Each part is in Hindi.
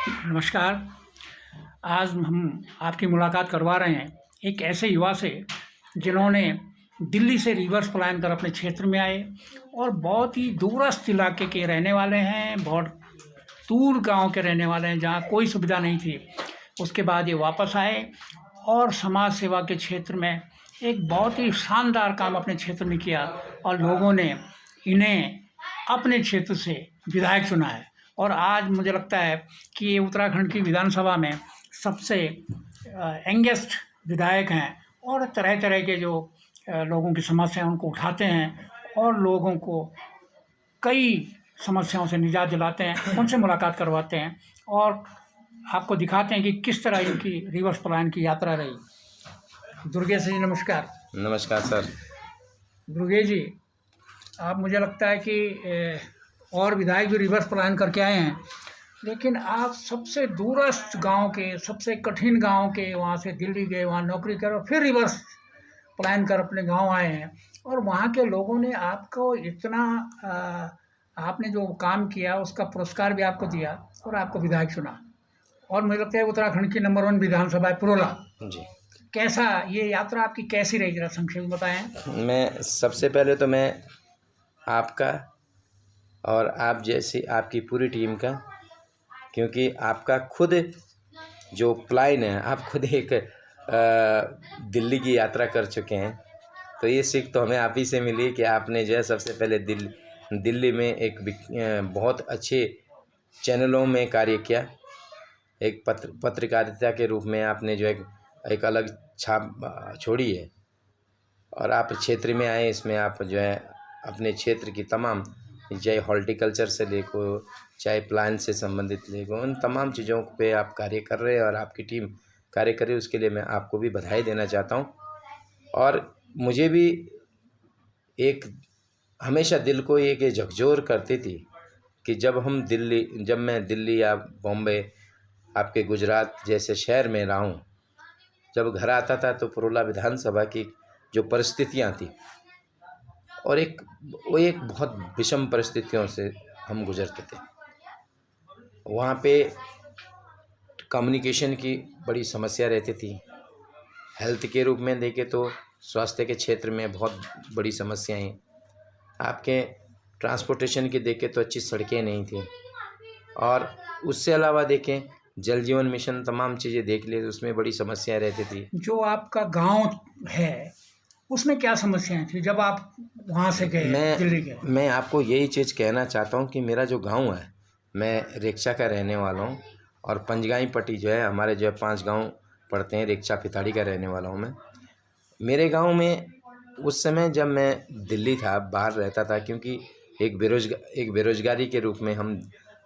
नमस्कार। आज हम आपकी मुलाकात करवा रहे हैं एक ऐसे युवा से जिन्होंने दिल्ली से रिवर्स पलायन कर अपने क्षेत्र में आए और बहुत ही दूरस्थ इलाके के रहने वाले हैं, बहुत दूर गांव के रहने वाले हैं जहां कोई सुविधा नहीं थी। उसके बाद ये वापस आए और समाज सेवा के क्षेत्र में एक बहुत ही शानदार काम अपने क्षेत्र में किया और लोगों ने इन्हें अपने क्षेत्र से विधायक चुना है। और आज मुझे लगता है कि ये उत्तराखंड की विधानसभा में सबसे यंगेस्ट विधायक हैं और तरह तरह के जो लोगों की समस्या उनको उठाते हैं और लोगों को कई समस्याओं से निजात दिलाते हैं, उनसे मुलाकात करवाते हैं और आपको दिखाते हैं कि किस तरह इनकी रिवर्स पलायन की यात्रा रही। दुर्गेश जी नमस्कार। नमस्कार सर। दुर्गेश जी, आप मुझे लगता है कि और विधायक भी रिवर्स पलायन करके आए हैं, लेकिन आप सबसे दूरस्थ गांव के, सबसे कठिन गांव के, वहाँ से दिल्ली गए, वहाँ नौकरी कर और फिर रिवर्स पलायन कर अपने गांव आए हैं और वहाँ के लोगों ने आपको इतना आपने जो काम किया उसका पुरस्कार भी आपको दिया और आपको विधायक चुना और मुझे लगता है उत्तराखंड की नंबर 1 विधानसभा है पुरोला जी। कैसा ये यात्रा आपकी कैसी रही, जरा संक्षेप में बताएं। मैं सबसे पहले तो मैं आपका और आप जैसी आपकी पूरी टीम का, क्योंकि आपका खुद जो प्लान है, आप खुद एक दिल्ली की यात्रा कर चुके हैं, तो ये सीख तो हमें आप ही से मिली कि आपने जो है सबसे पहले दिल्ली में एक बहुत अच्छे चैनलों में कार्य किया। एक पत्रकारिता के रूप में आपने जो एक अलग छाप छोड़ी है और आप क्षेत्र में आए। इसमें आप जो है अपने क्षेत्र की तमाम, चाहे हॉर्टिकल्चर से लेकर चाहे प्लान से संबंधित लेकर, उन तमाम चीज़ों पे आप कार्य कर रहे हैं और आपकी टीम कार्य कर रही है। उसके लिए मैं आपको भी बधाई देना चाहता हूँ। और मुझे भी एक हमेशा दिल को एक झकझोर करती थी कि जब मैं दिल्ली या बॉम्बे, आपके गुजरात जैसे शहर में रहा हूँ, जब घर आता था तो पुरोला विधानसभा की जो परिस्थितियाँ थी और वो एक बहुत विषम परिस्थितियों से हम गुजरते थे। वहाँ पे कम्युनिकेशन की बड़ी समस्या रहती थी। हेल्थ के रूप में देखें तो स्वास्थ्य के क्षेत्र में बहुत बड़ी समस्याएं। आपके ट्रांसपोर्टेशन की देखें तो अच्छी सड़कें नहीं थी और उससे अलावा देखें जल जीवन मिशन, तमाम चीज़ें देख लिए तो उसमें बड़ी समस्याएं रहती थी। जो आपका गांव है उसमें क्या समस्याएं थी जब आप वहाँ से गए, दिल्ली गए? मैं आपको यही चीज़ कहना चाहता हूँ कि मेरा जो गांव है, मैं रिक्शा का रहने वाला हूँ और पंजगाई पट्टी जो है, हमारे जो है 5 गांव पड़ते हैं, रिक्शा पिथाड़ी का रहने वाला हूँ मैं। मेरे गांव में उस समय जब मैं दिल्ली था, बाहर रहता था, क्योंकि एक बेरोजगारी के रूप में हम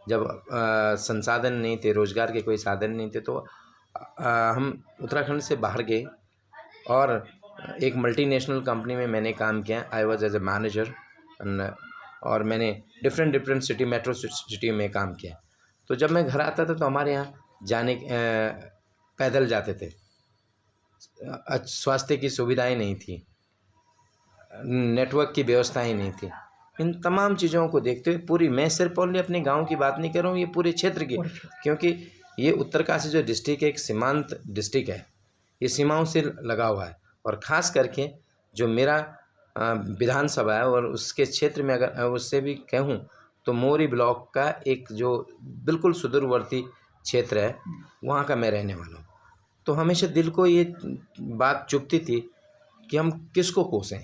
जब संसाधन नहीं थे, रोज़गार के कोई साधन नहीं थे, तो हम उत्तराखंड से बाहर गए और एक मल्टीनेशनल कंपनी में मैंने काम किया। I was as a manager और मैंने डिफरेंट सिटी, मेट्रो सिटी में काम किया। तो जब मैं घर आता था तो हमारे यहाँ पैदल जाते थे, स्वास्थ्य की सुविधाएं नहीं थी, नेटवर्क की व्यवस्थाएं नहीं थी। इन तमाम चीज़ों को देखते हुए मैं सिर्फ ओनली अपने गांव की बात नहीं कर रहा हूँ, ये पूरे क्षेत्र की, क्योंकि ये उत्तरकाशी जो डिस्ट्रिक्ट है एक सीमांत डिस्ट्रिक्ट है, ये सीमाओं से लगा हुआ है। और ख़ास करके जो मेरा विधानसभा है और उसके क्षेत्र में अगर उससे भी कहूँ तो मोरी ब्लॉक का एक जो बिल्कुल सुदूरवर्ती क्षेत्र है, वहाँ का मैं रहने वाला हूँ। तो हमेशा दिल को ये बात चुभती थी कि हम किसको कोसें।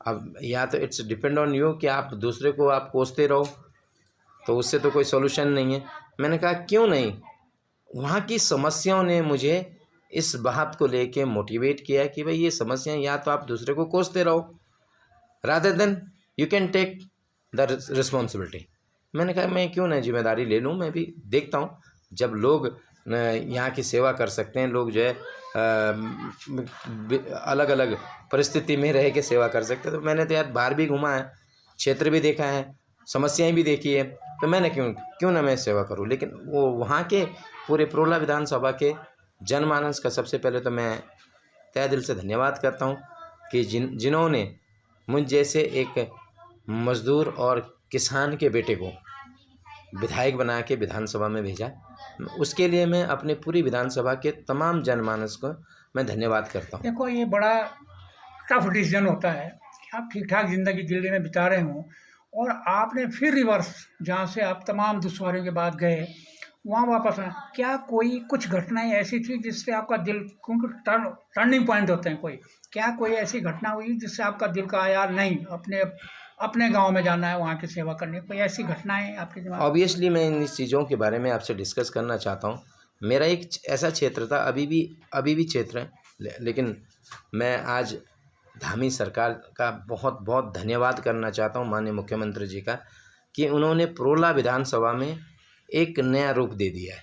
अब या तो इट्स डिपेंड ऑन यू कि आप दूसरे को आप कोसते रहो, तो उससे तो कोई सोल्यूशन नहीं है। मैंने कहा क्यों नहीं, वहाँ की समस्याओं ने मुझे इस बात को लेके मोटिवेट किया कि भाई ये समस्याएं, या तो आप दूसरे को कोसते रहो rather than you can take the responsibility. मैंने कहा मैं क्यों ना जिम्मेदारी ले लूँ, मैं भी देखता हूँ जब लोग यहाँ की सेवा कर सकते हैं, लोग जो है अलग अलग परिस्थिति में रह के सेवा कर सकते हैं। तो मैंने तो यार बाहर भी घूमा है, क्षेत्र भी देखा है, समस्याएं भी देखी है, तो मैंने क्यों ना मैं सेवा करूँ। लेकिन वो वहाँ के पूरे पुरोला विधानसभा के जनमानस का सबसे पहले तो मैं तहे दिल से धन्यवाद करता हूँ कि जिन्होंने मुझ जैसे एक मज़दूर और किसान के बेटे को विधायक बना के विधानसभा में भेजा। उसके लिए मैं अपनी पूरी विधानसभा के तमाम जनमानस को मैं धन्यवाद करता हूँ। देखो, ये बड़ा टफ डिसीजन होता है कि आप ठीक ठाक ज़िंदगी दिल्ली में बिता रहे हों और आपने फिर रिवर्स, जहाँ से आप तमाम दुश्वारियों के बाद गए, वहाँ वापस आए। क्या कोई कुछ घटनाएं ऐसी थी जिससे आपका दिल, क्योंकि टर्निंग पॉइंट होते हैं कोई, क्या कोई ऐसी घटना हुई जिससे आपका दिल का यार नहीं, अपने अपने गांव में जाना है, वहाँ की सेवा करनी है? कोई ऐसी घटनाएं आपके दिमाग में? ऑब्वियसली मैं इन चीज़ों के बारे में आपसे डिस्कस करना चाहता हूँ। मेरा एक ऐसा क्षेत्र था, अभी भी क्षेत्र है, लेकिन मैं आज धामी सरकार का बहुत बहुत धन्यवाद करना चाहता हूँ, माननीय मुख्यमंत्री जी का, कि उन्होंने प्रोला विधानसभा में एक नया रूप दे दिया है।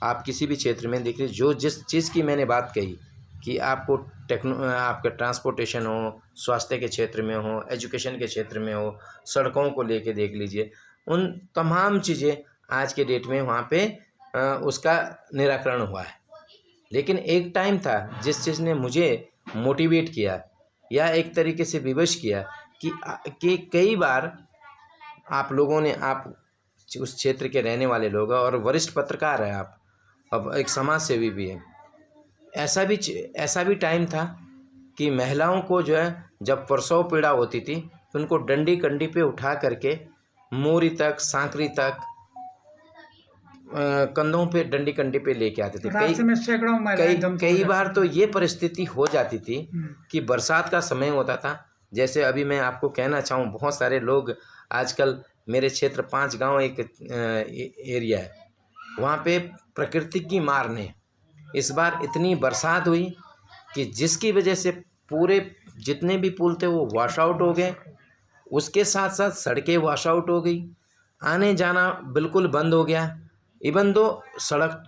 आप किसी भी क्षेत्र में देख लीजिए, जो जिस चीज़ की मैंने बात कही कि आपको आपका ट्रांसपोर्टेशन हो, स्वास्थ्य के क्षेत्र में हो, एजुकेशन के क्षेत्र में हो, सड़कों को लेके देख लीजिए, उन तमाम चीज़ें आज के डेट में वहाँ पे उसका निराकरण हुआ है। लेकिन एक टाइम था जिस चीज़ ने मुझे मोटिवेट किया या एक तरीके से विवश किया कि कई बार आप लोगों ने, आप उस क्षेत्र के रहने वाले लोग और वरिष्ठ पत्रकार हैं आप, अब एक समाज सेवी भी है, ऐसा भी टाइम था कि महिलाओं को जो है जब प्रसव पीड़ा होती थी तो उनको डंडी कंडी पे उठा करके मोरी तक, सांकरी तक, कंधों पे, डंडी कंडी पे लेके आते थे। रास्ते में सैकड़ों महिलाएं दम तोड़ कई जाती बार तो ये परिस्थिति हो जाती थी कि बरसात का समय होता था। जैसे अभी मैं आपको कहना चाहूँ, बहुत सारे लोग आजकल, मेरे क्षेत्र 5 गांव एक एरिया है, वहाँ पे प्रकृति की मार ने इस बार इतनी बरसात हुई कि जिसकी वजह से पूरे जितने भी पुल थे वो वॉश आउट हो गए। उसके साथ साथ सड़कें वॉश आउट हो गई, आने जाना बिल्कुल बंद हो गया। इवन दो सड़क,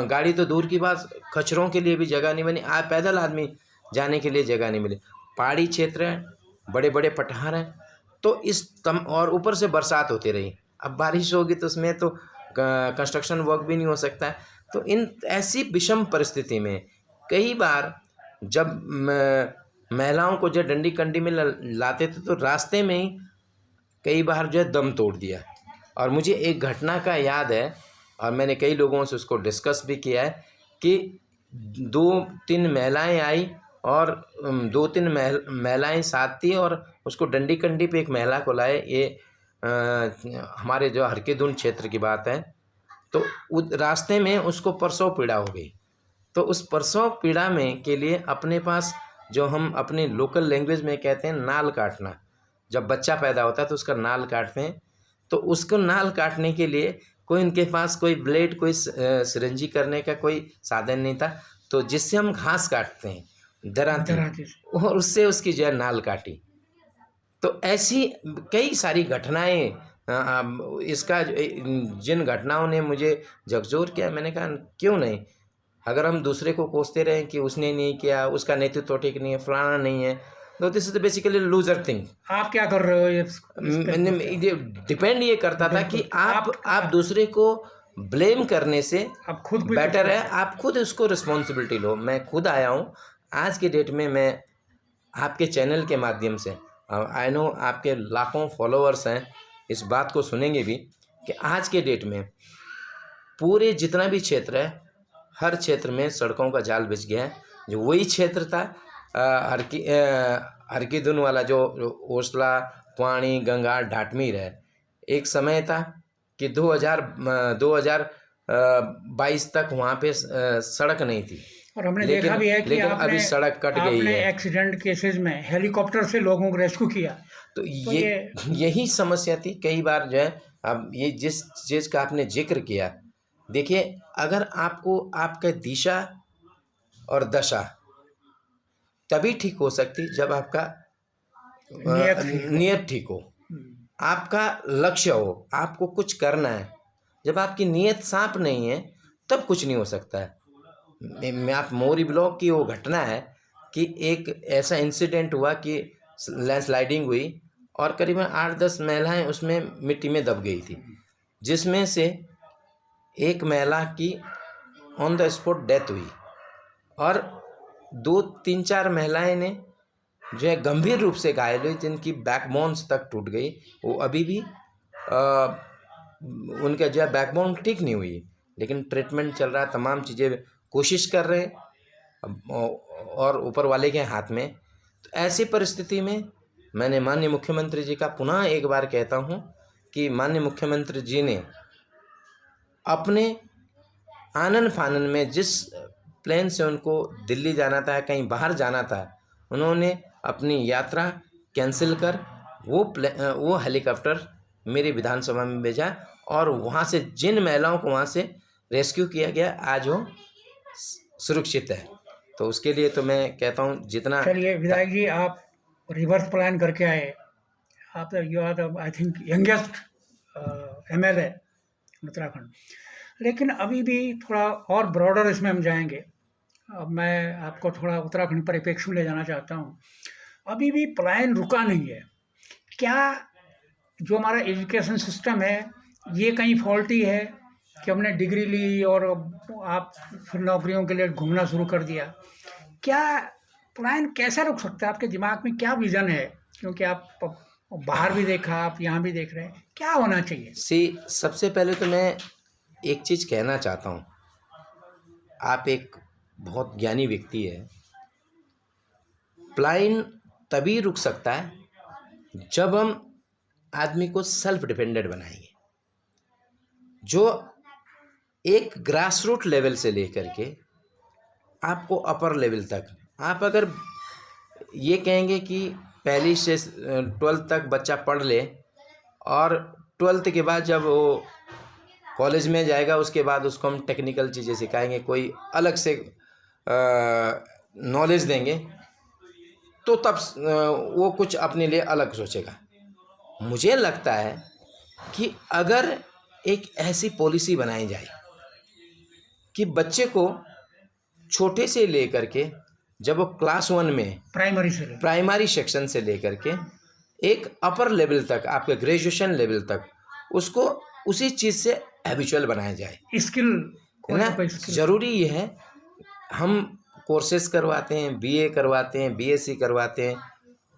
गाड़ी तो दूर की बात, कचरों के लिए भी जगह नहीं बनी, पैदल आदमी जाने के लिए जगह नहीं मिली। पहाड़ी क्षेत्र है, बड़े बड़े पठार हैं, तो और ऊपर से बरसात होती रही। अब बारिश होगी तो उसमें तो कंस्ट्रक्शन वर्क भी नहीं हो सकता है। तो इन ऐसी विषम परिस्थिति में कई बार जब महिलाओं को जो डंडी कंडी में लाते थे तो रास्ते में ही कई बार जो है दम तोड़ दिया। और मुझे एक घटना का याद है और मैंने कई लोगों से उसको डिस्कस भी किया है कि 2-3 महिलाएं आई और 2-3 महिलाएं साथ थी और उसको डंडी कंडी पे एक महिला को लाए। ये हमारे जो हरकीदुन क्षेत्र की बात है। तो रास्ते में उसको प्रसव पीड़ा हो गई। तो उस प्रसव पीड़ा में के लिए अपने पास, जो हम अपने लोकल लैंग्वेज में कहते हैं नाल काटना, जब बच्चा पैदा होता है तो उसका नाल काटते हैं। तो उसको नाल काटने के लिए कोई उनके पास कोई ब्लेड, कोई सिरंजी करने का कोई साधन नहीं था, तो जिससे हम घास काटते हैं दरांती, और उससे उसकी जो है नाल काटी। तो ऐसी कई सारी घटनाएं, इसका जिन घटनाओं ने मुझे झकझोर किया, मैंने कहा क्यों नहीं, अगर हम दूसरे को कोसते रहें कि उसने नहीं किया, उसका नेतृत्व ठीक नहीं है, फलाना नहीं है, तो this is basically loser thing. आप क्या कर रहे हो? ये डिपेंड ये करता था कि आप दूसरे को ब्लेम करने से आप खुद बेटर है आप खुद उसको रिस्पॉन्सिबिलिटी लो। मैं खुद आया हूँ आज के डेट में, मैं आपके चैनल के माध्यम से, आई नो आपके लाखों फॉलोअर्स हैं, इस बात को सुनेंगे भी कि आज के डेट में पूरे जितना भी क्षेत्र है, हर क्षेत्र में सड़कों का जाल बिछ गया है। जो वही क्षेत्र था हरकीदुन वाला, जो ओसला, पानी, गंगा, ढाटमीर है, एक समय था कि 2022 तक वहाँ पे सड़क नहीं थी। और हमने देखा भी है कि लेकिन अभी सड़क कट गई है। एक्सीडेंट केसेस में हेलीकॉप्टर से लोगों को रेस्क्यू किया। तो यही समस्या थी कई बार जो है। अब ये जिस चीज़ का आपने जिक्र किया, देखिए, अगर आपको आपका दिशा और दशा तभी ठीक हो सकती जब आपका नियत ठीक हो, आपका लक्ष्य हो, आपको कुछ करना है। जब आपकी नियत साफ नहीं है तब कुछ नहीं हो सकता है। आप मोरी ब्लॉक की वो घटना है कि एक ऐसा इंसिडेंट हुआ कि लैंडस्लाइडिंग हुई और करीबन 8-10 महिलाएं उसमें मिट्टी में दब गई थी, जिसमें से एक महिला की ऑन द स्पॉट डेथ हुई और 2-3-4 महिलाएं ने जो है गंभीर रूप से घायल हुई, जिनकी बैकबोन्स तक टूट गई। वो अभी भी उनका जो है बैकबोन ठीक नहीं हुई, लेकिन ट्रीटमेंट चल रहा है, तमाम चीज़ें कोशिश कर रहे हैं और ऊपर वाले के हाथ में। तो ऐसी परिस्थिति में मैंने माननीय मुख्यमंत्री जी का पुनः एक बार कहता हूँ कि माननीय मुख्यमंत्री जी ने अपने आनन फानन में जिस प्लेन से उनको दिल्ली जाना था, कहीं बाहर जाना था, उन्होंने अपनी यात्रा कैंसिल कर वो हेलीकॉप्टर मेरी विधानसभा में भेजा और वहाँ से जिन महिलाओं को वहाँ से रेस्क्यू किया गया आज वो सुरक्षित है। तो उसके लिए तो मैं कहता हूँ जितना। चलिए विधायक जी, आप रिवर्स प्लान करके आए, आप you are I think youngest MLA Uttarakhand. लेकिन अभी भी थोड़ा और ब्रॉडर इसमें हम जाएंगे। अब मैं आपको थोड़ा उत्तराखंड परिप्रेक्ष्य में ले जाना चाहता हूँ। अभी भी पलायन रुका नहीं है। क्या जो हमारा एजुकेशन सिस्टम है ये कहीं फॉल्टी है कि हमने डिग्री ली और आप फिर नौकरियों के लिए घूमना शुरू कर दिया? क्या पलायन कैसे रुक सकता है? आपके दिमाग में क्या विज़न है? क्योंकि आप बाहर भी देखा, आप यहाँ भी देख रहे हैं, क्या होना चाहिए? सबसे पहले तो मैं एक चीज़ कहना चाहता हूँ, आप एक बहुत ज्ञानी व्यक्ति है। पलायन तभी रुक सकता है जब हम आदमी को सेल्फ डिपेंडेंट बनाएंगे। जो एक ग्रास रूट लेवल से लेकर के आपको अपर लेवल तक, आप अगर ये कहेंगे कि पहली से 12th तक बच्चा पढ़ ले और 12th के बाद जब वो कॉलेज में जाएगा उसके बाद उसको हम टेक्निकल चीज़ें सिखाएंगे, कोई अलग से नॉलेज देंगे, तो तब वो कुछ अपने लिए अलग सोचेगा। मुझे लगता है कि अगर एक ऐसी पॉलिसी बनाई जाए कि बच्चे को छोटे से लेकर के जब वो क्लास 1 में प्राइमरी सेक्शन से लेकर के एक अपर लेवल तक, आपके ग्रेजुएशन लेवल तक, उसको उसी चीज़ से हैबिचुअल बनाया जाए। स्किल ना ज़रूरी ये है। हम कोर्सेज करवाते हैं, BA करवाते हैं, BSc करवाते हैं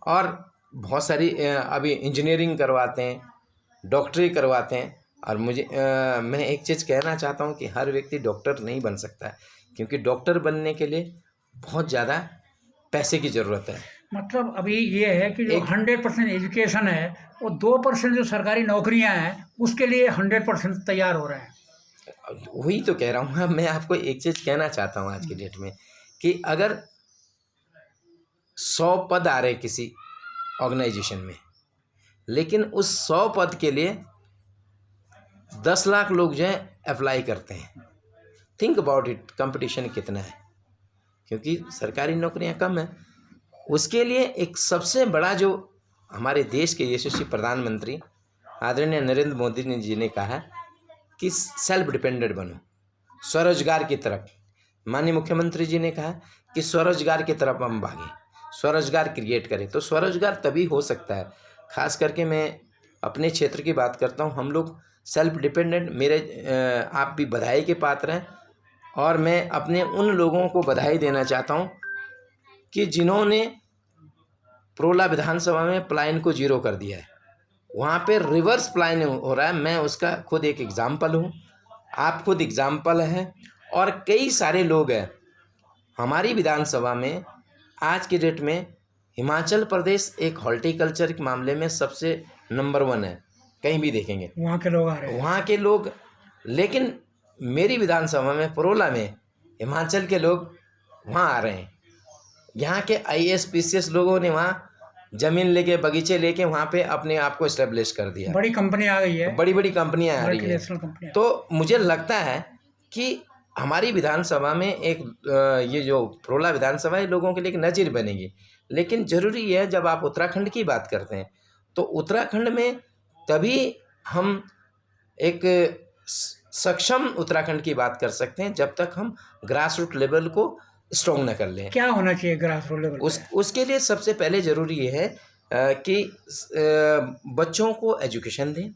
और बहुत सारी अभी इंजीनियरिंग करवाते हैं, डॉक्टरी करवाते हैं। और मैं एक चीज़ कहना चाहता हूँ कि हर व्यक्ति डॉक्टर नहीं बन सकता है, क्योंकि डॉक्टर बनने के लिए बहुत ज़्यादा पैसे की ज़रूरत है। मतलब अभी ये है कि जो 100% एजुकेशन है वो 2% जो सरकारी नौकरियां हैं उसके लिए 100% तैयार हो रहे हैं। वही तो कह रहा हूँ। मैं आपको एक चीज़ कहना चाहता हूँ आज की डेट में कि अगर 100 पद आ रहे किसी ऑर्गेनाइजेशन में, लेकिन उस 100 पद के लिए 10 लाख लोग जो है अप्लाई करते हैं। थिंक अबाउट इट, कंपटीशन कितना है, क्योंकि सरकारी नौकरियां कम है। उसके लिए एक सबसे बड़ा जो हमारे देश के यशस्वी प्रधानमंत्री आदरणीय नरेंद्र मोदी जी ने कहा कि सेल्फ डिपेंडेंट बनो, स्वरोजगार की तरफ। माननीय मुख्यमंत्री जी ने कहा कि स्वरोजगार की तरफ हम भागें, स्वरोजगार क्रिएट करें। तो स्वरोजगार तभी हो सकता है, खास करके मैं अपने क्षेत्र की बात करता हूँ, हम लोग सेल्फ डिपेंडेंट, आप भी बधाई के पात्र हैं। और मैं अपने उन लोगों को बधाई देना चाहता हूँ कि जिन्होंने प्रोला विधानसभा में पलायन को 0 कर दिया है। वहाँ पे रिवर्स पलायन हो रहा है। मैं उसका खुद एक एग्जाम्पल हूँ, आप खुद एग्जाम्पल हैं, और कई सारे लोग हैं। हमारी विधानसभा में आज की डेट में हिमाचल प्रदेश एक हॉर्टिकल्चर के मामले में सबसे नंबर 1 है। कहीं भी देखेंगे वहाँ के लोग आ रहे हैं, वहाँ के लोग। लेकिन मेरी विधानसभा में प्रोला में हिमाचल के लोग वहाँ आ रहे हैं। यहाँ के IAS PCS लोगों ने वहाँ ज़मीन लेके, बगीचे लेके वहाँ पे अपने आप को इस्टेब्लिश कर दिया। बड़ी कंपनी आ गई है, बड़ी कंपनियाँ आ रही हैं। तो मुझे लगता है कि हमारी विधानसभा में एक ये जो प्रोला विधानसभा है लोगों के लिए एक नज़ीर बनेगी। लेकिन ज़रूरी है, जब आप उत्तराखंड की बात करते हैं तो उत्तराखंड में तभी हम एक सक्षम उत्तराखंड की बात कर सकते हैं जब तक हम ग्रास रूट लेवल को स्ट्रॉन्ग न कर लें। क्या होना चाहिए ग्रास रूट लेवल? उसके लिए सबसे पहले ज़रूरी ये है कि बच्चों को एजुकेशन दें,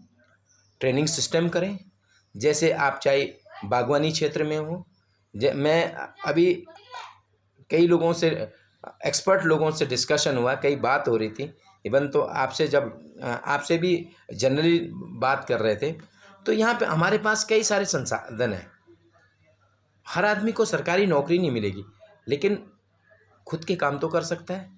ट्रेनिंग सिस्टम करें। जैसे आप चाहे बागवानी क्षेत्र में हो, मैं अभी कई लोगों से, एक्सपर्ट लोगों से डिस्कशन हुआ, कई बात हो रही थी, इवन तो आपसे जब आपसे भी जनरली बात कर रहे थे, तो यहाँ पे हमारे पास कई सारे संसाधन हैं। हर आदमी को सरकारी नौकरी नहीं मिलेगी, लेकिन खुद के काम तो कर सकता है।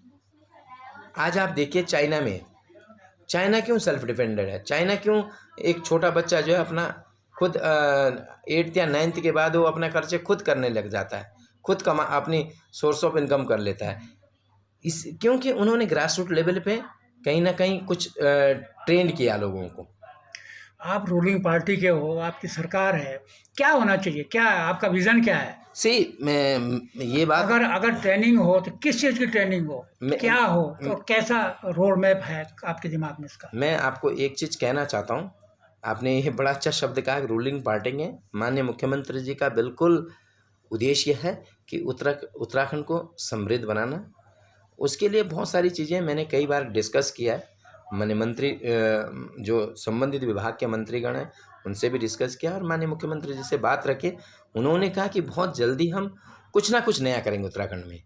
आज आप देखिए चाइना क्यों सेल्फ डिपेंडेंट है? चाइना क्यों एक छोटा बच्चा जो है अपना खुद 8th या 9th के बाद वो अपना खर्चे खुद करने लग जाता है, खुद अपनी सोर्स ऑफ इनकम कर लेता है। क्योंकि उन्होंने ग्रास रूट लेवल पे कहीं ना कहीं कुछ ट्रेंड किया लोगों को। आप रूलिंग पार्टी के हो, आपकी सरकार है, क्या होना चाहिए, क्या आपका विजन क्या है? मैं ये बात, अगर ट्रेनिंग हो तो किस चीज़ की ट्रेनिंग हो, क्या हो, तो कैसा रोड मैप है आपके दिमाग में इसका? मैं आपको एक चीज़ कहना चाहता हूँ। आपने ये बड़ा अच्छा शब्द कहा, रूलिंग पार्टी है। माननीय मुख्यमंत्री जी का बिल्कुल उद्देश्य है कि उत्तराखंड को समृद्ध बनाना। उसके लिए बहुत सारी चीज़ें मैंने कई बार डिस्कस किया है। मैंने मंत्री जो संबंधित विभाग के मंत्रीगण हैं उनसे भी डिस्कस किया और माननीय मुख्यमंत्री जी से बात रखे। उन्होंने कहा कि बहुत जल्दी हम कुछ ना कुछ नया करेंगे उत्तराखंड में।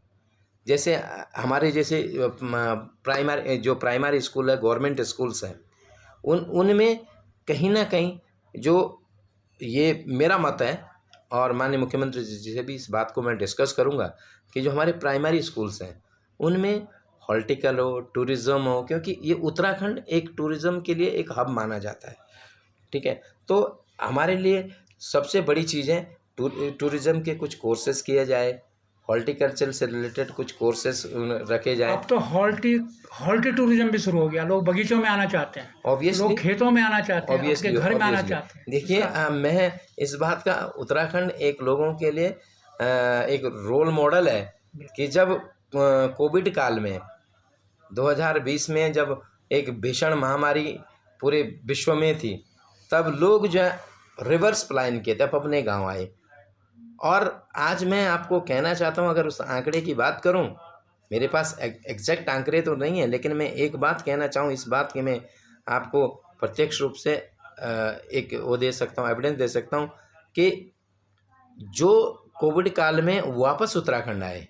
जैसे हमारे जैसे प्राइमरी स्कूल है, गवर्नमेंट स्कूल्स हैं, उनमें कहीं ना कहीं जो ये मेरा मत है और माननीय मुख्यमंत्री जी से भी इस बात को मैं डिस्कस करूंगा कि जो हमारे प्राइमरी स्कूल्स हैं उनमें हॉर्टिकल हो, टूरिज़्म हो, क्योंकि ये उत्तराखंड एक टूरिज़्म के लिए एक हब माना जाता है। ठीक है, तो हमारे लिए सबसे बड़ी चीज़ है टूरिज़्म के कुछ कोर्सेज किए जाए, हॉर्टिकल्चर से रिलेटेड कुछ कोर्सेज रखे जाए। अब तो हॉर्टी टूरिज्म भी शुरू हो गया, लोग बगीचों में आना चाहते हैं, ऑब्वियसली लोग खेतों में आना चाहते हैं, आपके घर में आना चाहते हैं। देखिए मैं इस बात का, उत्तराखंड एक लोगों के लिए एक रोल मॉडल है कि जब कोविड काल में 2020 में जब एक भीषण महामारी पूरे विश्व में थी, तब लोग जो है रिवर्स प्लान किए थे, अपने गांव आए। और आज मैं आपको कहना चाहता हूं, अगर उस आंकड़े की बात करूं, मेरे पास एग्जैक्ट आंकड़े तो नहीं है, लेकिन मैं एक बात कहना चाहूं, इस बात की मैं आपको प्रत्यक्ष रूप से एक वो दे सकता हूं, एविडेंस दे सकता हूं कि जो कोविड काल में वापस उत्तराखंड आए,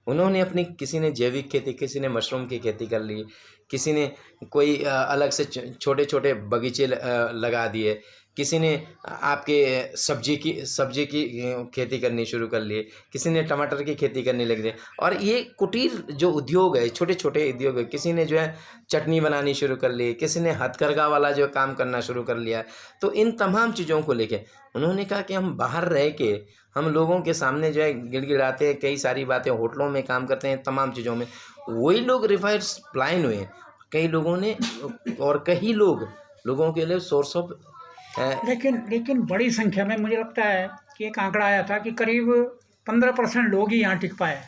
उन्होंने अपनी, किसी ने जैविक खेती, किसी ने मशरूम की खेती कर ली, किसी ने कोई अलग से छोटे छोटे बगीचे लगा दिए, किसी ने आपके सब्जी की खेती करनी शुरू कर ली, किसी ने टमाटर की खेती करने लग गए। और ये कुटीर जो उद्योग है, छोटे छोटे उद्योग है, किसी ने जो है चटनी बनानी शुरू कर ली, किसी ने हथकरघा वाला जो काम करना शुरू कर लिया। तो इन तमाम चीज़ों को लेके उन्होंने कहा कि हम बाहर रह के हम लोगों के सामने जो है गिड़गिड़ाते हैं, कई सारी बातें, होटलों में काम करते हैं, तमाम चीज़ों में वही लोग रिवर्स प्लान हुए। कई लोगों ने और कई लोगों के लिए सोर्स ऑफ लेकिन बड़ी संख्या में मुझे लगता है कि एक आंकड़ा आया था कि करीब 15% लोग ही यहाँ टिक पाए।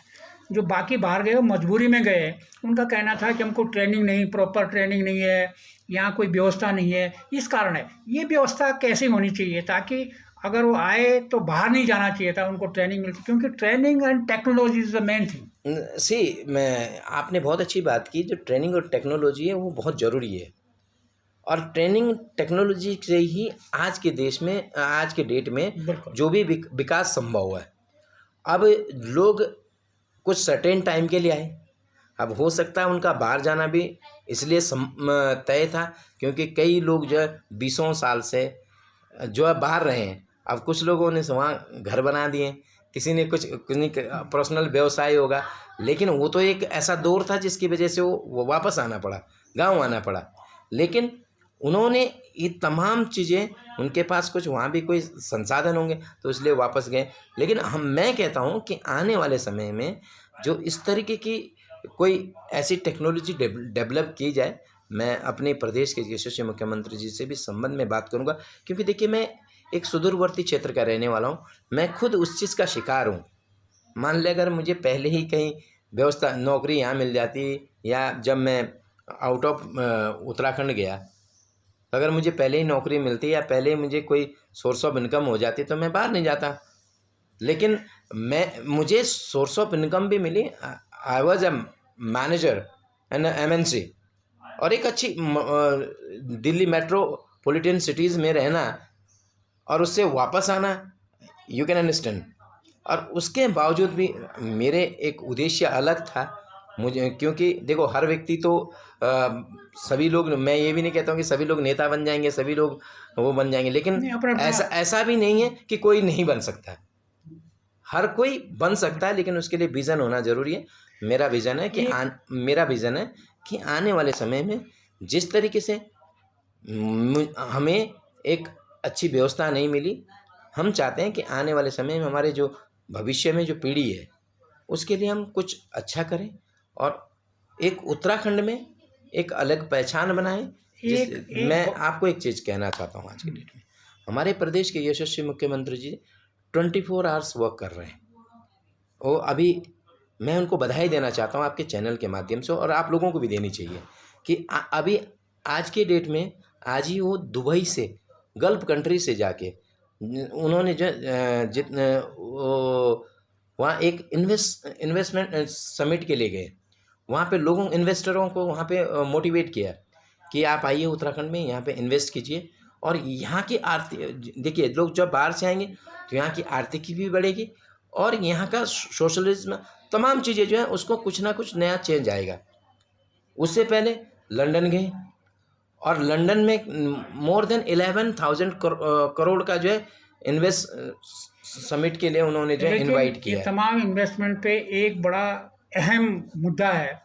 जो बाकी बाहर गए वो मजबूरी में गए। उनका कहना था कि हमको ट्रेनिंग नहीं, प्रॉपर ट्रेनिंग नहीं है, यहाँ कोई व्यवस्था नहीं है, इस कारण है। ये व्यवस्था कैसी होनी चाहिए ताकि अगर वो आए तो बाहर नहीं जाना चाहिए था, उनको ट्रेनिंग मिलती, क्योंकि training and technology is the main thing. आपने बहुत अच्छी बात की। जो ट्रेनिंग और टेक्नोलॉजी है वो बहुत ज़रूरी है, और ट्रेनिंग टेक्नोलॉजी से ही आज के देश में, आज के डेट में जो भी विकास संभव है। अब लोग कुछ सर्टेन टाइम के लिए आए, अब हो सकता है उनका बाहर जाना भी इसलिए तय था क्योंकि कई लोग जो है 20 साल से जो है बाहर रहे हैं। अब कुछ लोगों ने वहाँ घर बना दिए, किसी ने कुछ पर्सनल व्यवसाय होगा, लेकिन वो तो एक ऐसा दौर था जिसकी वजह से वो वापस आना पड़ा, गांव आना पड़ा। लेकिन उन्होंने ये तमाम चीज़ें, उनके पास कुछ वहाँ भी कोई संसाधन होंगे तो इसलिए वापस गए। लेकिन मैं कहता हूँ कि आने वाले समय में जो इस तरीके की कोई ऐसी टेक्नोलॉजी डेवलप की जाए, मैं अपने प्रदेश के यशस्वी मुख्यमंत्री जी से भी संबंध में बात करूँगा। क्योंकि देखिए, मैं एक सुदूरवर्ती क्षेत्र का रहने वाला हूँ, मैं खुद उस चीज़ का शिकार हूँ। मान लें अगर मुझे पहले ही कहीं व्यवस्था, नौकरी यहाँ मिल जाती, या जब मैं आउट ऑफ उत्तराखंड गया, अगर मुझे पहले ही नौकरी मिलती या पहले ही मुझे कोई सोर्स ऑफ इनकम हो जाती तो मैं बाहर नहीं जाता। लेकिन मुझे सोर्स ऑफ इनकम भी मिली। I was a manager and MNC, और एक अच्छी दिल्ली मेट्रोपॉलिटन सिटीज़ में रहना और उससे वापस आना, यू कैन अंडरस्टैंड। और उसके बावजूद भी मेरे एक उद्देश्य अलग था मुझे, क्योंकि देखो हर व्यक्ति तो सभी लोग, मैं ये भी नहीं कहता हूँ कि सभी लोग नेता बन जाएंगे, सभी लोग वो बन जाएंगे, लेकिन नहीं, अपना ऐसा भी नहीं है कि कोई नहीं बन सकता। हर कोई बन सकता है, लेकिन उसके लिए विज़न होना ज़रूरी है। मेरा विज़न है कि आने वाले समय में जिस तरीके से हमें एक अच्छी व्यवस्था नहीं मिली, हम चाहते हैं कि आने वाले समय में हमारे जो भविष्य में जो पीढ़ी है उसके लिए हम कुछ अच्छा करें और एक उत्तराखंड में एक अलग पहचान बनाएं। मैं आपको एक चीज़ कहना चाहता हूँ, आज के डेट में हमारे प्रदेश के यशस्वी मुख्यमंत्री जी 24 आवर्स वर्क कर रहे हैं। वो अभी मैं उनको बधाई देना चाहता हूँ आपके चैनल के माध्यम से, और आप लोगों को भी देनी चाहिए कि अभी आज के डेट में आज ही वो दुबई से, गल्फ कंट्री से जाके उन्होंने जो वहाँ एक इन्वेस्टमेंट समिट के लिए गए। वहाँ पे लोगों, इन्वेस्टरों को वहाँ पे मोटिवेट किया कि आप आइए उत्तराखंड में, यहाँ पे इन्वेस्ट कीजिए और यहाँ की आर्थिक, देखिए लोग जब बाहर से आएंगे तो यहाँ की आर्थिकी भी बढ़ेगी और यहाँ का सोशलिज्म, तमाम चीज़ें जो है उसको कुछ ना कुछ नया चेंज आएगा। उससे पहले लंदन गए और लंदन में मोर देन 11,000 करोड़ का जो है इन्वेस्ट समिट के लिए उन्होंने जो है इनवाइट किया। तमाम इन्वेस्टमेंट पे एक बड़ा अहम मुद्दा है।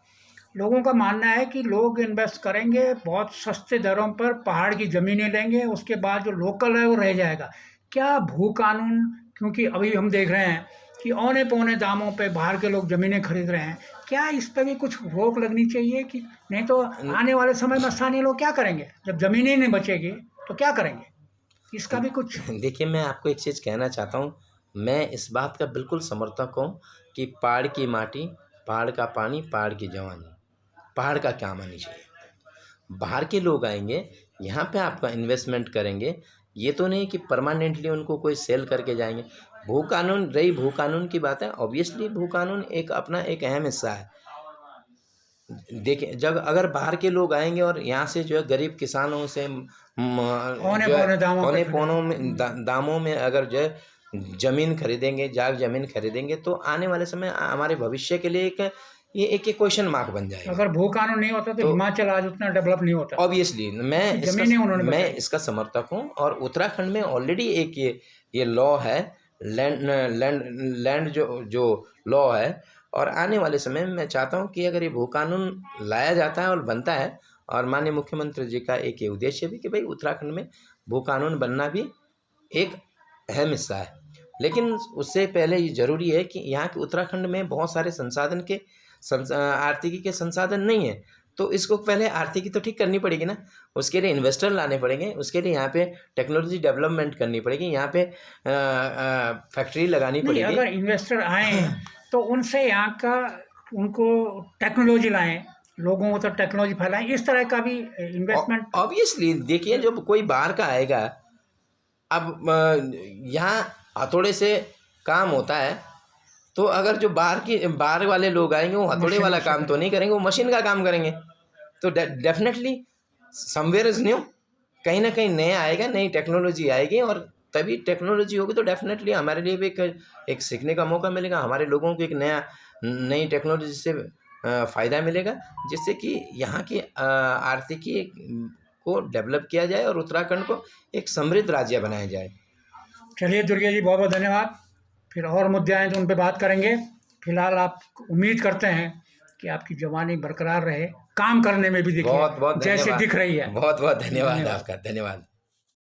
लोगों का मानना है कि लोग इन्वेस्ट करेंगे, बहुत सस्ते दरों पर पहाड़ की ज़मीनें लेंगे, उसके बाद जो लोकल है वो रह जाएगा। क्या भू कानून, क्योंकि अभी हम देख रहे हैं कि औने पौने दामों पे बाहर के लोग ज़मीनें खरीद रहे हैं, क्या इस पर भी कुछ रोक लगनी चाहिए? कि नहीं तो आने वाले समय में स्थानीय लोग क्या करेंगे? जब ज़मीनें ही नहीं बचेगी तो क्या करेंगे? इसका भी कुछ देखिए, मैं आपको एक चीज़ कहना चाहता हूँ, मैं इस बात का बिल्कुल समर्थक हूँ कि पहाड़ की माटी, पहाड़ का पानी, पहाड़ की जवानी, पहाड़ का काम आनी चाहिए। बाहर के लोग आएंगे, यहाँ पे आपका इन्वेस्टमेंट करेंगे, ये तो नहीं कि परमानेंटली उनको कोई सेल करके जाएंगे। भू कानून, रही भू कानून की बात है, ऑब्वियसली भू कानून एक अपना एक अहम हिस्सा है। देखिए, जब अगर बाहर के लोग आएंगे और यहाँ से जो है गरीब किसानों से औने पौनों में दामों में अगर जो है ज़मीन खरीदेंगे, ज़मीन खरीदेंगे, तो आने वाले समय हमारे भविष्य के लिए एक क्वेश्चन मार्क बन जाएगा। अगर भू कानून नहीं होता तो हिमाचल आज उतना डेवलप नहीं होता। ऑब्वियसली मैं इसका समर्थक हूँ और उत्तराखंड में ऑलरेडी एक ये लॉ है, लैंड जो लॉ है, और आने वाले समय में मैं चाहता हूँ कि अगर ये भू कानून लाया जाता है और बनता है, और माननीय मुख्यमंत्री जी का एक ये उद्देश्य भी कि भाई उत्तराखंड में भू कानून बनना भी एक अहम हिस्सा है। लेकिन उससे पहले ये ज़रूरी है कि यहाँ के उत्तराखंड में बहुत सारे संसाधन के आर्थिकी के संसाधन नहीं है, तो इसको पहले आर्थिकी तो ठीक करनी पड़ेगी ना। उसके लिए इन्वेस्टर लाने पड़ेंगे, उसके लिए यहाँ पे टेक्नोलॉजी डेवलपमेंट करनी पड़ेगी, यहाँ पे फैक्ट्री लगानी पड़ेगी। अगर इन्वेस्टर आए तो उनसे यहाँ का, उनको टेक्नोलॉजी लाएं, लोगों को तो टेक्नोलॉजी फैलाएं, इस तरह का भी इन्वेस्टमेंट। ऑब्वियसली देखिए, जब कोई बाहर का आएगा, अब यहाँ हथौड़े से काम होता है, तो अगर जो बाहर वाले लोग आएंगे वो हथौड़े वाला काम तो नहीं करेंगे, वो मशीन का काम करेंगे। तो डेफिनेटली समवेयर इज न्यू, कहीं ना कहीं नया आएगा, नई टेक्नोलॉजी आएगी, और तभी टेक्नोलॉजी होगी तो डेफिनेटली हमारे लिए भी एक सीखने का मौका मिलेगा, हमारे लोगों को एक नई टेक्नोलॉजी से फ़ायदा मिलेगा, जिससे कि यहाँ की आर्थिकी को डेवलप किया जाए और उत्तराखंड को एक समृद्ध राज्य बनाया जाए। चलिए दुर्गे जी, बहुत बहुत धन्यवाद। फिर और मुद्दे आए तो उन पर बात करेंगे। फिलहाल आप उम्मीद करते हैं कि आपकी जवानी बरकरार रहे, काम करने में भी दिखे, बहुत बहुत जैसे दिख रही है। बहुत बहुत धन्यवाद आपका, धन्यवाद।